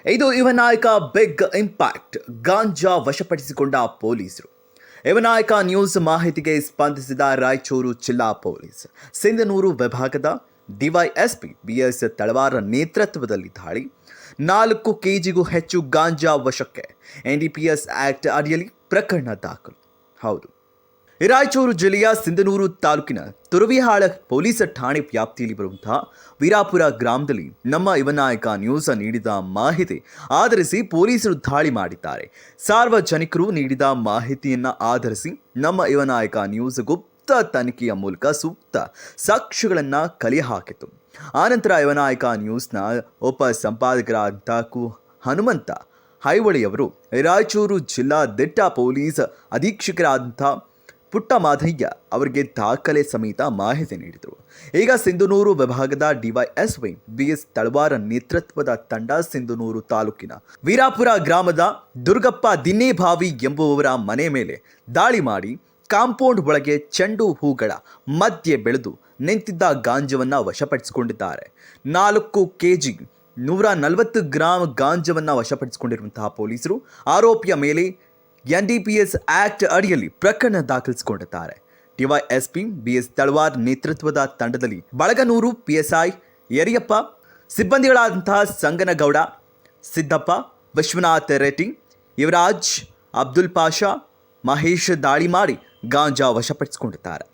ಇದು ಯುವನಾಯಕ big impact ಗಾಂಜಾ ವಶಪಡಿಸಿಕೊಂಡ ಪೊಲೀಸರು. ಯುವನಾಯಕ ನ್ಯೂಸ್ ಮಾಹಿತಿಗೆ ಸ್ಪಂದಿಸಿದ ರಾಯಚೂರು ಜಿಲ್ಲಾ ಪೊಲೀಸ್ ಸಿಂಧನೂರು ವಿಭಾಗದ ಡಿವೈಎಸ್ಪಿ ಬಿಎಸ್ ತಳವಾರ ನೇತೃತ್ವದಲ್ಲಿ ದಾಳಿ. 4 ಕೆಜಿಗೂ ಹೆಚ್ಚು ಗಾಂಜಾ ವಶಕ್ಕೆ. ಎನ್ಡಿಪಿಎಸ್ ಆಕ್ಟ್ ಅಡಿಯಲ್ಲಿ ಪ್ರಕರಣ ದಾಖಲು. ಹೌದು, ರಾಯಚೂರು ಜಿಲ್ಲೆಯ ಸಿಂಧನೂರು ತಾಲೂಕಿನ ತುರವಿಹಾಳ ಪೊಲೀಸ್ ಠಾಣೆ ವ್ಯಾಪ್ತಿಯಲ್ಲಿ ಬರುವಂತಹ ವೀರಾಪುರ ಗ್ರಾಮದಲ್ಲಿ ನಮ್ಮ ಯುವನಾಯಕ ನ್ಯೂಸ್ ನೀಡಿದ ಮಾಹಿತಿ ಆಧರಿಸಿ ಪೊಲೀಸರು ದಾಳಿ ಮಾಡಿದ್ದಾರೆ. ಸಾರ್ವಜನಿಕರು ನೀಡಿದ ಮಾಹಿತಿಯನ್ನು ಆಧರಿಸಿ ನಮ್ಮ ಯುವನಾಯಕ ನ್ಯೂಸ್ ಗುಪ್ತ ತನಿಖೆಯ ಮೂಲಕ ಸೂಕ್ತ ಸಾಕ್ಷ್ಯಗಳನ್ನು ಕಲೆ ಹಾಕಿತು. ಆನಂತರ ಯುವನಾಯಕ ನ್ಯೂಸ್ನ ಉಪ ಸಂಪಾದಕರಾದಂಥ ಹನುಮಂತ ಹೈವಳಿಯವರು ರಾಯಚೂರು ಜಿಲ್ಲಾ ದಿಟ್ಟ ಪೊಲೀಸ್ ಅಧೀಕ್ಷಕರಾದಂಥ ಪುಟ್ಟಮಾದಯ್ಯ ಅವರಿಗೆ ದಾಖಲೆ ಸಮೇತ ಮಾಹಿತಿ ನೀಡಿದರು. ಈಗ ಸಿಂಧನೂರು ವಿಭಾಗದ ಡಿವೈಎಸ್ಪಿ ಬಿಎಸ್ ತಳವಾರ ನೇತೃತ್ವದ ತಂಡ ಸಿಂಧನೂರು ತಾಲೂಕಿನ ವೀರಾಪುರ ಗ್ರಾಮದ ದುರ್ಗಪ್ಪ ದಿನ್ನೇಭಾವಿ ಎಂಬುವವರ ಮನೆ ಮೇಲೆ ದಾಳಿ ಮಾಡಿ ಕಾಂಪೌಂಡ್ ಒಳಗೆ ಚೆಂಡು ಹೂಗಳ ಮಧ್ಯೆ ಬೆಳೆದು ನಿಂತಿದ್ದ ಗಾಂಜಾವನ್ನು ವಶಪಡಿಸಿಕೊಂಡಿದ್ದಾರೆ. 4 ಕೆಜಿ 140 ಗ್ರಾಂ ಗಾಂಜಾವನ್ನು ವಶಪಡಿಸಿಕೊಂಡಿರುವಂತಹ ಪೊಲೀಸರು ಆರೋಪಿಯ ಮೇಲೆ ಎನ್ಡಿಪಿಎಸ್ ಆಕ್ಟ್ ಅಡಿಯಲ್ಲಿ ಪ್ರಕರಣ ದಾಖಲಿಸಿಕೊಂಡಿದ್ದಾರೆ. ಡಿವೈಎಸ್ಪಿ ಬಿಎಸ್ ತಳವಾರ್ ನೇತೃತ್ವದ ತಂಡದಲ್ಲಿ ಬಳಗನೂರು ಪಿಎಸ್ಐ ಯರಿಯಪ್ಪ, ಸಿಬ್ಬಂದಿಗಳಾದಂತಹ ಸಂಗನಗೌಡ, ಸಿದ್ದಪ್ಪ, ವಿಶ್ವನಾಥ್ ರೆಡ್ಡಿ, ಯುವರಾಜ್, ಅಬ್ದುಲ್ ಪಾಷಾ, ಮಹೇಶ್ ದಾಳಿ ಮಾಡಿ ಗಾಂಜಾ ವಶಪಡಿಸಿಕೊಂಡಿದ್ದಾರೆ.